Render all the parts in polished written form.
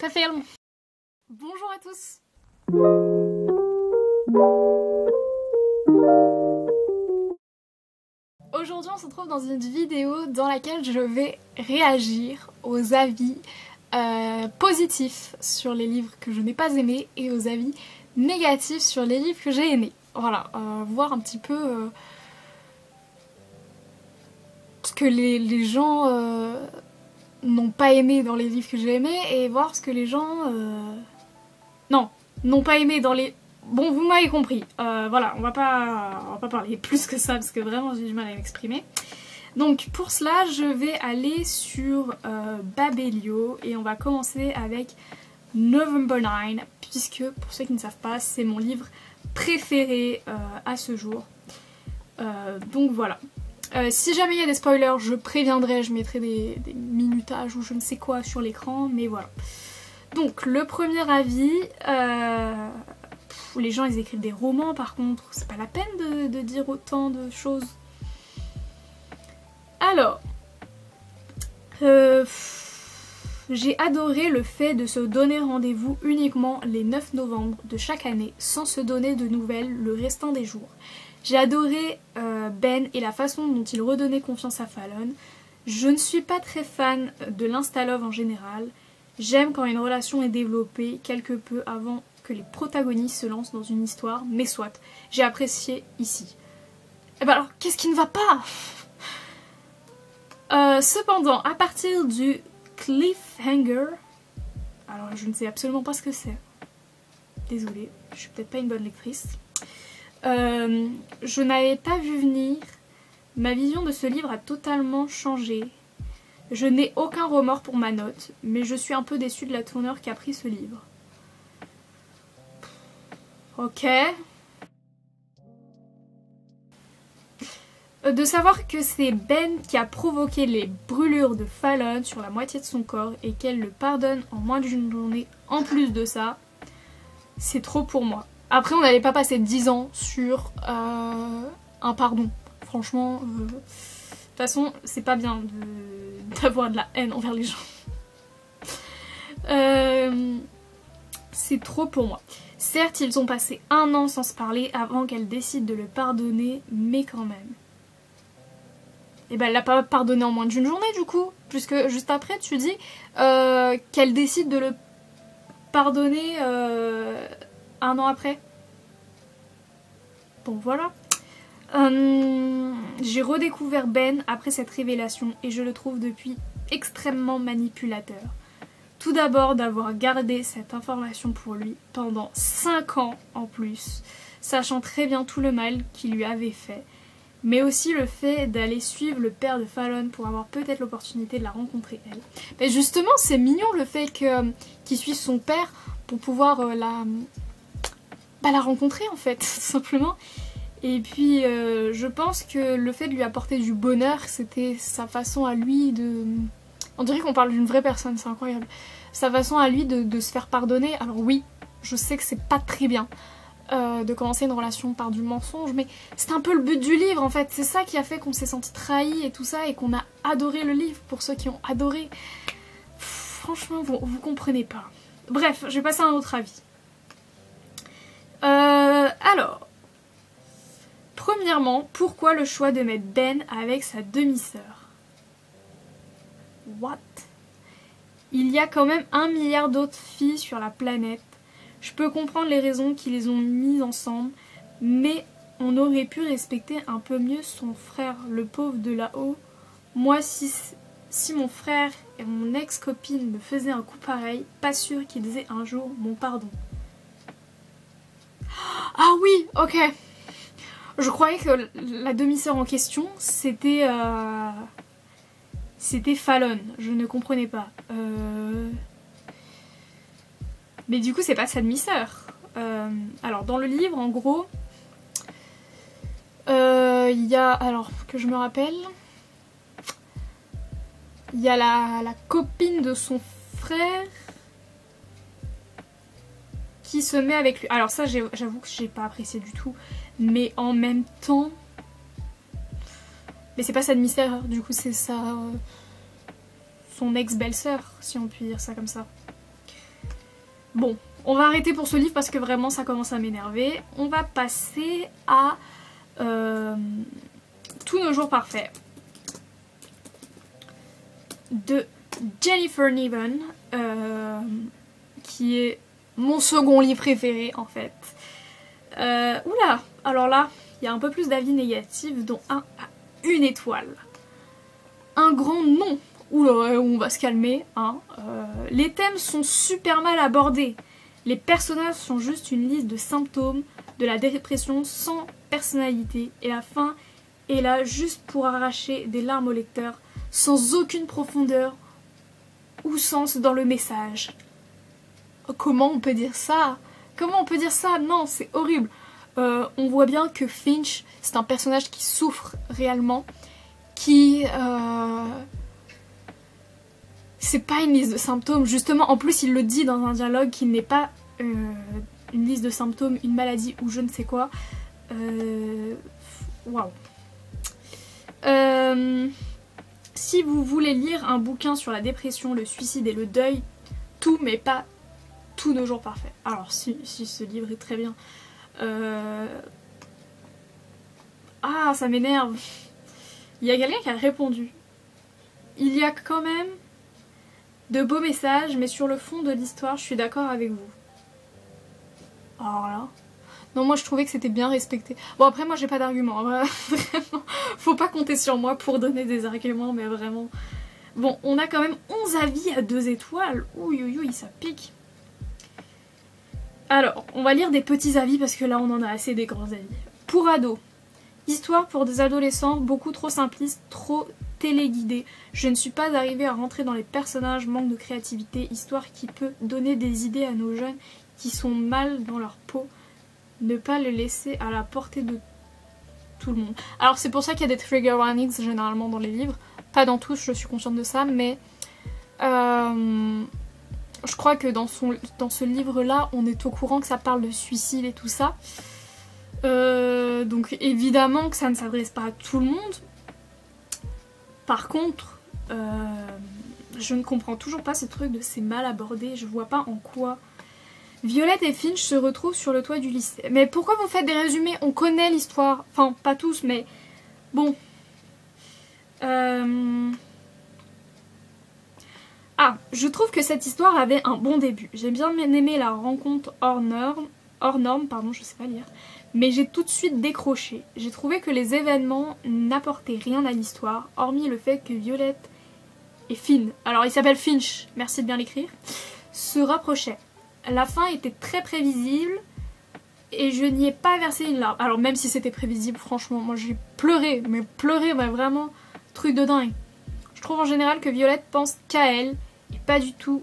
Ça filme. Bonjour à tous. Aujourd'hui on se retrouve dans une vidéo dans laquelle je vais réagir aux avis positifs sur les livres que je n'ai pas aimés et aux avis négatifs sur les livres que j'ai aimés. Voilà, voir un petit peu ce que les gens n'ont pas aimé dans les livres que j'ai aimés et voir ce que les gens n'ont pas aimé dans les... Bon, vous m'avez compris. Voilà, on va pas parler plus que ça parce que vraiment j'ai du mal à m'exprimer. Donc pour cela, je vais aller sur Babelio et on va commencer avec November 9 puisque, pour ceux qui ne savent pas, c'est mon livre préféré à ce jour. Donc voilà. Si jamais il y a des spoilers, je préviendrai, je mettrai des minutages ou je ne sais quoi sur l'écran, mais voilà. Donc le premier avis, les gens ils écrivent des romans par contre, c'est pas la peine de dire autant de choses. Alors, j'ai adoré le fait de se donner rendez-vous uniquement les 9 novembre de chaque année sans se donner de nouvelles le restant des jours. J'ai adoré Ben et la façon dont il redonnait confiance à Fallon. Je ne suis pas très fan de l'insta-love en général. J'aime quand une relation est développée quelque peu avant que les protagonistes se lancent dans une histoire, mais soit, j'ai apprécié ici. Et ben alors, qu'est-ce qui ne va pas? Cependant, à partir du cliffhanger, alors je ne sais absolument pas ce que c'est. Désolée, je suis peut-être pas une bonne lectrice. Je n'avais pas vu venir. Ma vision de ce livre a totalement changé. Je n'ai aucun remords pour ma note, mais je suis un peu déçue de la tournure qu'a pris ce livre. Ok. De savoir que c'est Ben qui a provoqué les brûlures de Fallon sur la moitié de son corps et qu'elle le pardonne en moins d'une journée en plus de ça, c'est trop pour moi. Après, on n'allait pas passer 10 ans sur un pardon. Franchement, de toute façon, c'est pas bien d'avoir de la haine envers les gens. C'est trop pour moi. Certes, ils ont passé 1 an sans se parler avant qu'elle décide de le pardonner, mais quand même. Et ben, elle l'a pas pardonné en moins d'une journée, du coup. Puisque juste après, tu dis qu'elle décide de le pardonner 1 an après. Bon, voilà. J'ai redécouvert Ben après cette révélation et je le trouve depuis extrêmement manipulateur. Tout d'abord d'avoir gardé cette information pour lui pendant 5 ans en plus, sachant très bien tout le mal qu'il lui avait fait, mais aussi le fait d'aller suivre le père de Fallon pour avoir peut-être l'opportunité de la rencontrer elle. Mais justement, c'est mignon le fait qu'il suive son père pour pouvoir la rencontrer en fait, tout simplement. Et puis je pense que le fait de lui apporter du bonheur, c'était sa façon à lui de... On dirait qu'on parle d'une vraie personne, c'est incroyable. Sa façon à lui de se faire pardonner. Alors oui, je sais que c'est pas très bien de commencer une relation par du mensonge, mais c'est un peu le but du livre en fait. C'est ça qui a fait qu'on s'est senti trahi et tout ça, et qu'on a adoré le livre pour ceux qui ont adoré. Franchement, vous comprenez pas. Bref, je vais passer à un autre avis. Alors... Premièrement, pourquoi le choix de mettre Ben avec sa demi-sœur? What? Il y a quand même 1 milliard d'autres filles sur la planète. Je peux comprendre les raisons qui les ont mises ensemble, mais on aurait pu respecter un peu mieux son frère, le pauvre de là-haut. Moi, si mon frère et mon ex-copine me faisaient un coup pareil, pas sûr qu'ils aient un jour mon pardon. Ah oui, ok. Je croyais que la demi-sœur en question, c'était Fallon. Je ne comprenais pas. Mais du coup, c'est pas sa demi-sœur. Alors, dans le livre, en gros, il y a... Alors, que je me rappelle... Il y a la copine de son frère qui se met avec lui. Alors ça, j'avoue que j'ai pas apprécié du tout. Mais en même temps... Mais c'est pas sa demi-sœur, du coup c'est son ex-belle-sœur, si on peut dire ça comme ça. Bon, on va arrêter pour ce livre parce que vraiment ça commence à m'énerver. On va passer à Tous nos jours parfaits de Jennifer Niven, qui est mon second livre préféré en fait. Oula, alors là, il y a un peu plus d'avis négatifs, dont un à 1 étoile. Un grand non. Oula, on va se calmer, hein. Les thèmes sont super mal abordés. Les personnages sont juste une liste de symptômes de la dépression sans personnalité. Et la fin est là juste pour arracher des larmes au lecteur, sans aucune profondeur ou sens dans le message. Comment on peut dire ça? Comment on peut dire ça? Non, c'est horrible. On voit bien que Finch, c'est un personnage qui souffre réellement, qui... c'est pas une liste de symptômes, justement, en plus il le dit dans un dialogue qu'il n'est pas une liste de symptômes, une maladie ou je ne sais quoi. Waouh. Si vous voulez lire un bouquin sur la dépression, le suicide et le deuil, tout mais pas tous nos jours parfaits. Alors si ce livre est très bien. Ah, ça m'énerve. Il y a quelqu'un qui a répondu. Il y a quand même de beaux messages, mais sur le fond de l'histoire, je suis d'accord avec vous. Alors là... Non, moi je trouvais que c'était bien respecté. Bon, après moi j'ai pas d'argument, hein, vraiment. Faut pas compter sur moi pour donner des arguments, mais vraiment... Bon, on a quand même 11 avis à 2 étoiles. Ouïe, ouïe, ouïe, ça pique. Alors, on va lire des petits avis parce que là on en a assez des grands avis. Pour ados. Histoire pour des adolescents beaucoup trop simpliste, trop téléguidée. Je ne suis pas arrivée à rentrer dans les personnages, manque de créativité, histoire qui peut donner des idées à nos jeunes qui sont mal dans leur peau. Ne pas le laisser à la portée de tout le monde. Alors c'est pour ça qu'il y a des trigger warnings généralement dans les livres. Pas dans tous, je suis consciente de ça, mais je crois que dans ce livre-là, on est au courant que ça parle de suicide et tout ça. Donc évidemment que ça ne s'adresse pas à tout le monde. Par contre, je ne comprends toujours pas ce truc de c'est mal abordé. Je vois pas en quoi Violette et Finch se retrouvent sur le toit du lycée. Mais pourquoi vous faites des résumés? On connaît l'histoire. Enfin, pas tous, mais bon. Ah, je trouve que cette histoire avait un bon début. J'ai bien aimé la rencontre hors norme, pardon, je sais pas lire. Mais j'ai tout de suite décroché. J'ai trouvé que les événements n'apportaient rien à l'histoire, hormis le fait que Violette et Finn, alors il s'appelle Finch, merci de bien l'écrire, se rapprochaient. La fin était très prévisible et je n'y ai pas versé une larme. Alors même si c'était prévisible, franchement, moi j'ai pleuré, mais vraiment, truc de dingue. Je trouve en général que Violette pense qu'à elle et pas du tout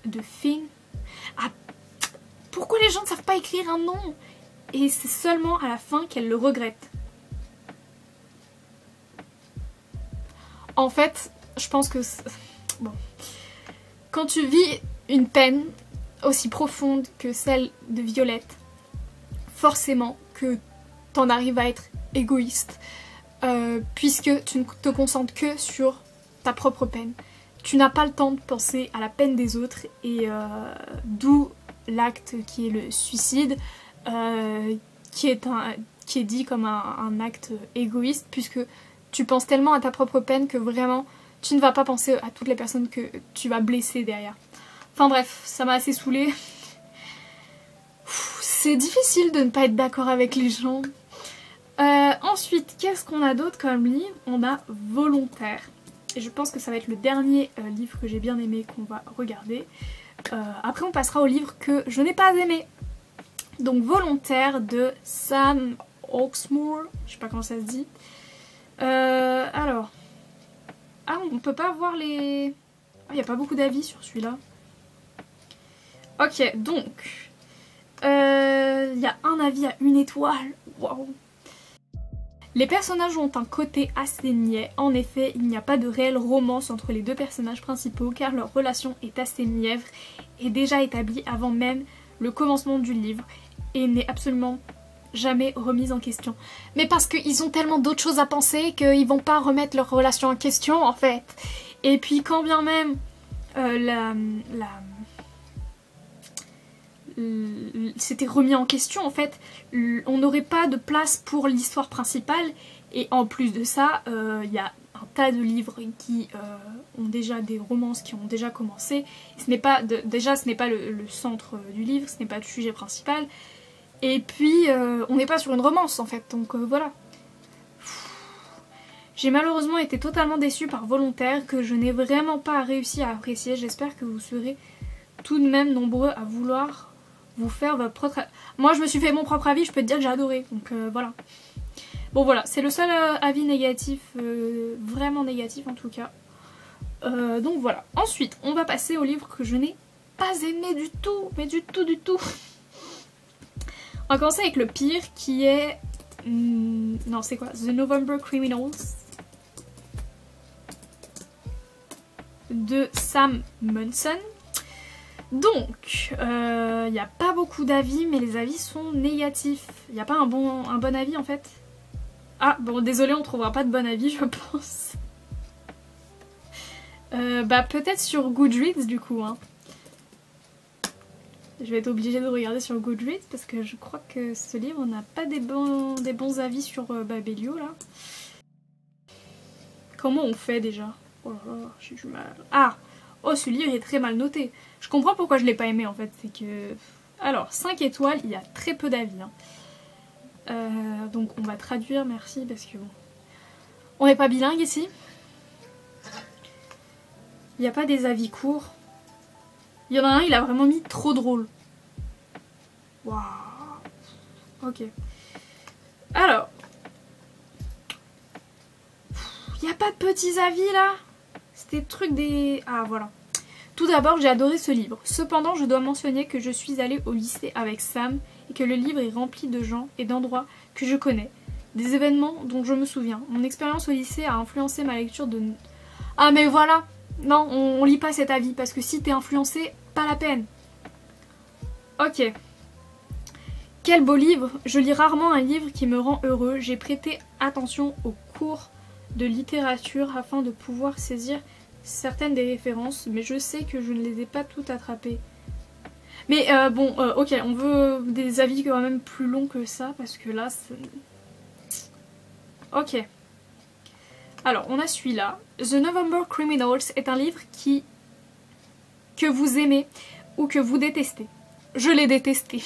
de Finn. Ah, pourquoi les gens ne savent pas écrire un nom? Et c'est seulement à la fin qu'elle le regrette. En fait, je pense que... Bon. Quand tu vis une peine aussi profonde que celle de Violette, forcément que t'en arrives à être égoïste, puisque tu ne te concentres que sur ta propre peine. Tu n'as pas le temps de penser à la peine des autres, et d'où l'acte qui est le suicide, qui est dit comme un acte égoïste, puisque tu penses tellement à ta propre peine que vraiment tu ne vas pas penser à toutes les personnes que tu vas blesser derrière. Enfin bref, ça m'a assez saoulée. C'est difficile de ne pas être d'accord avec les gens. Ensuite, qu'est-ce qu'on a d'autre comme livre? On a Volontaire. Et je pense que ça va être le dernier livre que j'ai bien aimé qu'on va regarder. Après on passera au livre que je n'ai pas aimé. Donc Volontaire de Sam Hawksmoor. Je sais pas comment ça se dit. Alors... Ah, on peut pas voir les... Il n'y a pas beaucoup d'avis sur celui-là. Ok, donc... Il y a un avis à 1 étoile. Waouh. Les personnages ont un côté assez niais. En effet, il n'y a pas de réelle romance entre les deux personnages principaux car leur relation est assez mièvre et déjà établie avant même le commencement du livre et n'est absolument jamais remise en question. Mais parce qu'ils ont tellement d'autres choses à penser qu'ils vont pas remettre leur relation en question en fait. Et puis quand bien même c'était remis en question en fait. On n'aurait pas de place pour l'histoire principale et en plus de ça, il y a un tas de livres qui ont déjà des romances qui ont déjà commencé. Ce n'est pas déjà ce n'est pas le centre du livre, ce n'est pas le sujet principal. Et puis on n'est pas sur une romance en fait, donc voilà. J'ai malheureusement été totalement déçue par Volontaire que je n'ai vraiment pas réussi à apprécier. J'espère que vous serez tout de même nombreux à vouloir vous faire votre propre... Moi je me suis fait mon propre avis, je peux te dire que j'ai adoré, donc voilà. Bon voilà, c'est le seul avis négatif, vraiment négatif en tout cas. Donc voilà. Ensuite, on va passer au livre que je n'ai pas aimé du tout, mais du tout, du tout. On va commencer avec le pire qui est... non, c'est quoi? The November Criminals de Sam Munson. Donc, il n'y a pas beaucoup d'avis, mais les avis sont négatifs. Il n'y a pas un bon avis en fait. Ah, bon, désolé, on trouvera pas de bon avis, je pense. Bah, peut-être sur Goodreads, du coup. Hein. Je vais être obligée de regarder sur Goodreads, parce que je crois que ce livre n'a pas des bons avis sur Babelio, là. Comment on fait, déjà? Oh là là, j'ai du mal. Ah! Oh, ce livre est très mal noté. Je comprends pourquoi je l'ai pas aimé, en fait. C'est que... Alors, 5 étoiles, il y a très peu d'avis, hein. Donc on va traduire, merci, parce que bon, on n'est pas bilingue ici. Il n'y a pas des avis courts. Il y en a un, il a vraiment mis trop drôle. Waouh. Ok. Alors. Il n'y a pas de petits avis là. C'était le truc des... Ah voilà. Tout d'abord, j'ai adoré ce livre. Cependant, je dois mentionner que je suis allée au lycée avec Sam et que le livre est rempli de gens et d'endroits que je connais. Des événements dont je me souviens. Mon expérience au lycée a influencé ma lecture de... Ah mais voilà. Non, on lit pas cet avis parce que si t'es influencé, pas la peine. Ok. Quel beau livre. Je lis rarement un livre qui me rend heureux. J'ai prêté attention aux cours de littérature afin de pouvoir saisir certaines des références, mais je sais que je ne les ai pas toutes attrapées. Mais bon, ok, on veut des avis quand même plus longs que ça, parce que là, c'est... Ok. Alors, on a celui-là. The November Criminals est un livre que vous aimez ou que vous détestez. Je l'ai détesté.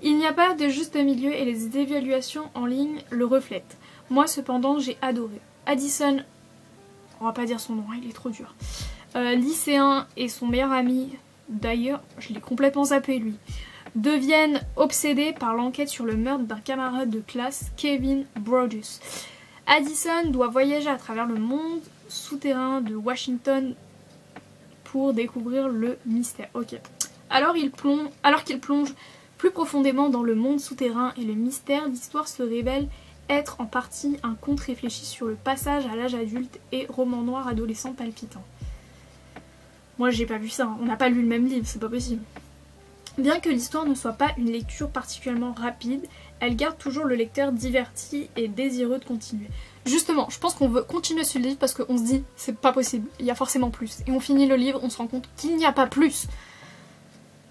Il n'y a pas de juste milieu et les évaluations en ligne le reflètent. Moi, cependant, j'ai adoré. Addison, on va pas dire son nom, il est trop dur. Lycéen et son meilleur ami, d'ailleurs, je l'ai complètement zappé lui, deviennent obsédés par l'enquête sur le meurtre d'un camarade de classe, Kevin Brodus. Addison doit voyager à travers le monde souterrain de Washington pour découvrir le mystère. Ok. Alors qu'il plonge plus profondément dans le monde souterrain et le mystère, l'histoire se révèle être en partie un conte réfléchi sur le passage à l'âge adulte et roman noir adolescent palpitant. Moi j'ai pas vu ça, hein. On n'a pas lu le même livre, c'est pas possible. Bien que l'histoire ne soit pas une lecture particulièrement rapide, elle garde toujours le lecteur diverti et désireux de continuer. Justement, je pense qu'on veut continuer ce livre parce qu'on se dit c'est pas possible, il y a forcément plus. Et on finit le livre, on se rend compte qu'il n'y a pas plus.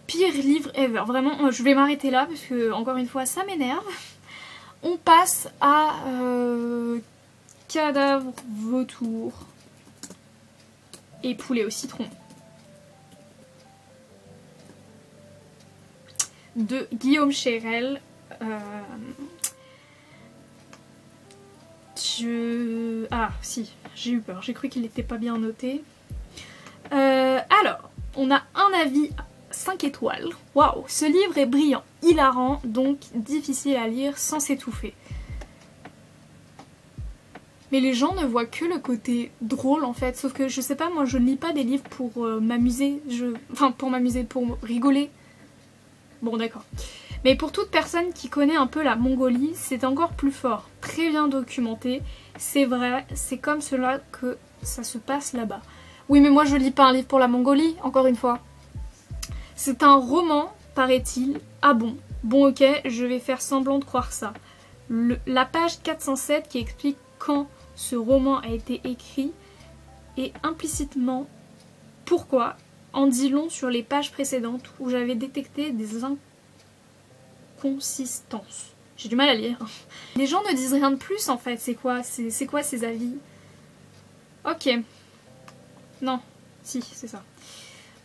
Pire livre ever, vraiment, je vais m'arrêter là parce que encore une fois ça m'énerve. On passe à Cadavre, vautour et poulet au citron de Guillaume Cherel. Ah si, j'ai eu peur, j'ai cru qu'il n'était pas bien noté. Alors, on a un avis 5 étoiles. Waouh, ce livre est brillant, hilarant, donc difficile à lire sans s'étouffer. Mais les gens ne voient que le côté drôle en fait, sauf que je sais pas, moi je ne lis pas des livres pour m'amuser, enfin pour m'amuser, pour rigoler. Bon d'accord. Mais pour toute personne qui connaît un peu la Mongolie, c'est encore plus fort, très bien documenté, c'est vrai, c'est comme cela que ça se passe là-bas. Oui mais moi je lis pas un livre pour la Mongolie, encore une fois. C'est un roman, paraît-il. Ah bon, bon ok, je vais faire semblant de croire ça. La page 407 qui explique quand ce roman a été écrit et implicitement pourquoi en dit long sur les pages précédentes où j'avais détecté des inconsistances. J'ai du mal à lire. Les gens ne disent rien de plus en fait, c'est quoi ces avis? Ok. Non, si, c'est ça.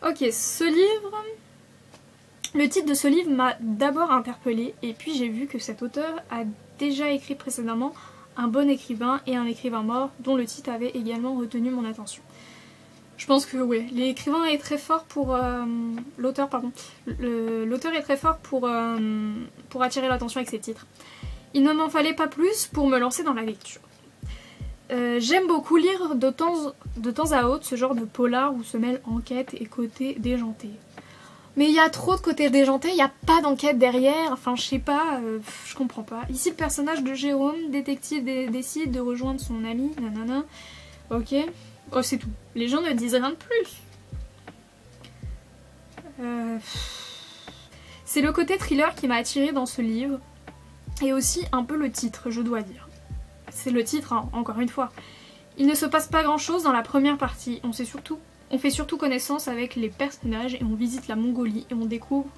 Ok, ce livre... Le titre de ce livre m'a d'abord interpellée et puis j'ai vu que cet auteur a déjà écrit précédemment Un bon écrivain et un écrivain mort, dont le titre avait également retenu mon attention. Je pense que oui, l'écrivain est très fort pour... l'auteur, pardon. L'auteur est très fort pour attirer l'attention avec ses titres. Il ne m'en fallait pas plus pour me lancer dans la lecture. J'aime beaucoup lire de temps à autre ce genre de polar où se mêlent enquête et côté déjanté. Mais il y a trop de côté déjanté, il n'y a pas d'enquête derrière, enfin je sais pas, je comprends pas. Ici le personnage de Jérôme, détective, décide de rejoindre son ami, nanana, ok, oh c'est tout. Les gens ne disent rien de plus. C'est le côté thriller qui m'a attirée dans ce livre, et aussi un peu le titre, je dois dire. C'est le titre, hein, encore une fois. Il ne se passe pas grand chose dans la première partie, on fait surtout connaissance avec les personnages et on visite la Mongolie et on découvre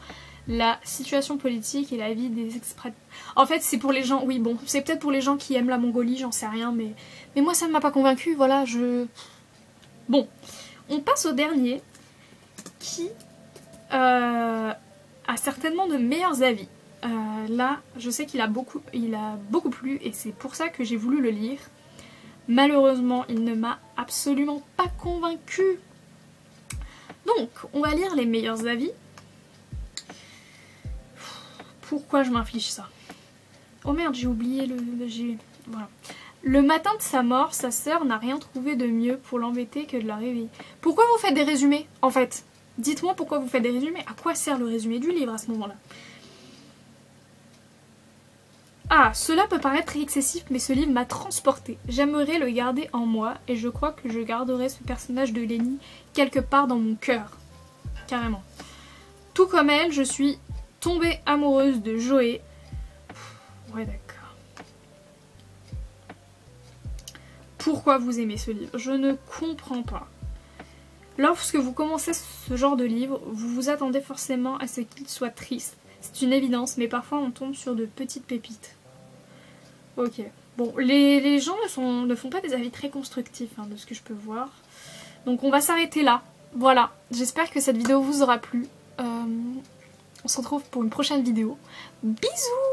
la situation politique et la vie des expatriés. En fait c'est pour les gens, oui bon, c'est peut-être pour les gens qui aiment la Mongolie, j'en sais rien, mais moi ça ne m'a pas convaincue, voilà, Bon, on passe au dernier qui a certainement de meilleurs avis. Là, je sais qu'il a beaucoup plu et c'est pour ça que j'ai voulu le lire. Malheureusement, il ne m'a absolument pas convaincue. Donc, on va lire les meilleurs avis. Pourquoi je m'inflige ça? Oh merde, j'ai oublié voilà. Le matin de sa mort, sa sœur n'a rien trouvé de mieux pour l'embêter que de la réveiller. Pourquoi vous faites des résumés, en fait? Dites-moi pourquoi vous faites des résumés. À quoi sert le résumé du livre à ce moment-là? Ah, cela peut paraître excessif, mais ce livre m'a transportée. J'aimerais le garder en moi, et je crois que je garderai ce personnage de Lenny quelque part dans mon cœur. Carrément. Tout comme elle, je suis tombée amoureuse de Joey. Ouais, d'accord. Pourquoi vous aimez ce livre? Je ne comprends pas. Lorsque vous commencez ce genre de livre, vous vous attendez forcément à ce qu'il soit triste. C'est une évidence, mais parfois on tombe sur de petites pépites. Ok. Bon, les gens ne font pas des avis très constructifs, hein, de ce que je peux voir. Donc on va s'arrêter là. Voilà. J'espère que cette vidéo vous aura plu. On se retrouve pour une prochaine vidéo. Bisous!